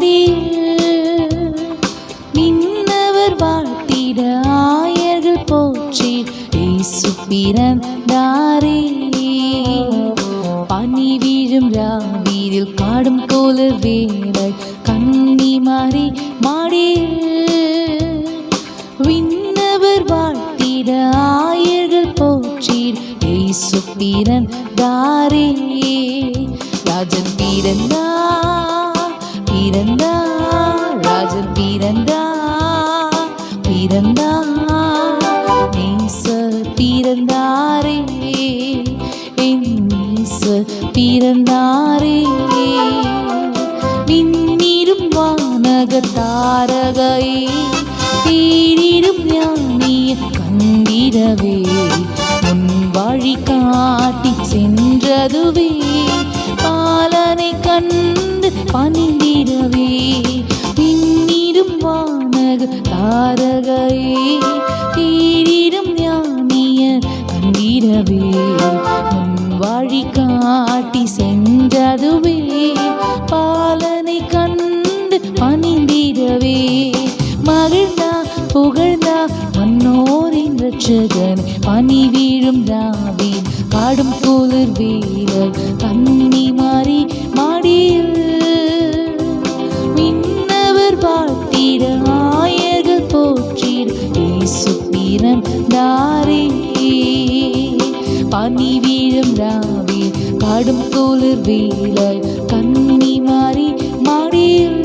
மாடியில் விண்ணவர் வாழ்த்திட ஆயர்கள் போற்றி இயேசு பிறந்தாரே. பனி வீழும் ராவியில் காடும் கோலர் வேளை கன்னிமாரி மாடியில் விண்ணவர் வாழ்த்திட ஆயர்கள் போற்றி இயேசு பிறந்தாரே. ராஜன் பிறந்தார் பிறந்தார், ராஜன் பிறந்தார் பிறந்தார், நேசர் பிறந்தாரே, என் நேசர் பிறந்தாரே. விண்ணிடும் வானகர் தாரகையே தேடிடும் ஞானிய கண்டிடவே முன் வழி காட்டி சென்றதுவே பாலனை கண்டு பணிந்திடவே. விண்ணிடும் வானகர் தாரகையே தேடிடும் ஞானிய கண்டிடவே முன் வழி காட்டி சென்றதுவே பாலனை கண்டு பணிந்திடவே. மகிழ்ந்தா புகழ்ந்தா மன்னோரின் இரட்சகன் பனி வீழும் ராவில் காடும் குளிர் வேளை கன்னிமாரி மாடியில் விண்ணவர் வாழ்த்திட ஆயர்கள் போற்றிட இயேசு பிறந்தாரே. பனி வீழும் ராவில் காடும் குளிர் வேளை கன்னிமாரி மாடியில்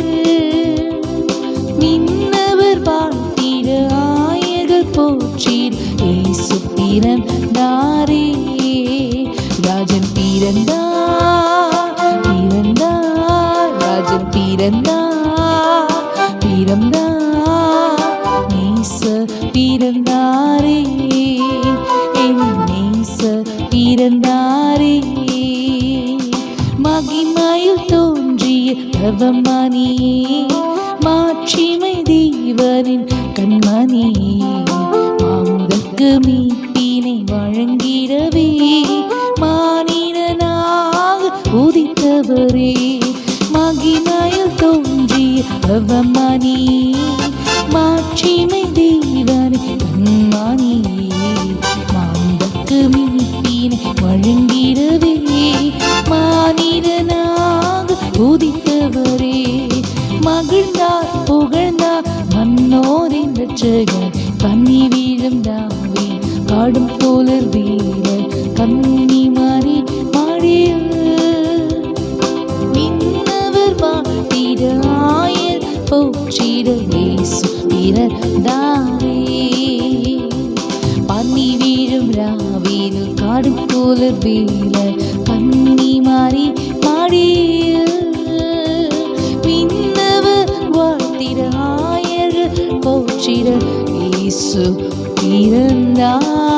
விண்ணவர் வாழ்த்திட ஆயர்கள் போற்றிட இயேசு பிறந்தாரே. ராஜன் பிறந்தார் பிறந்தார், ராஜன் பிறந்தார் பிறந்தார், நேசர் பிறந்தாரே, என் நேசர் பிறந்தாரே. மகிமையில் தோன்றிய பிரபமணியே மாட்சிமை தேவனின் கண்மணியே மாந்தர்க்கு மீட்பினை வழங்கிடவே மானிடனாக உதித்தவரே. மகிமையில் தோன்றிய பிரபமணியே மாட்சிமை தேவனின் கண்மணியே மாந்தர்க்கு மீட்பினை வழங்கிடவே மானிடனாக உதித்தவரே. மகிழ்ந்தார் புகழ்ந்தார் மன்னோரின் இரட்சகன் பனி வீழும் ராவில் காடும் கோலர் வேளை கன்னிமாரி மாடியில் விண்ணவர் வாழ்த்திட ஆயர் போற்றிட இயேசு பிறந்தாரே. பனி வீழும் ராவில் காடும் கோலர் வேளை கன்னிமாரி மாடியில் விண்ணவர் வாழ்த்திட ஆயர்கள் போற்றிட இயேசு பிறந்தார்.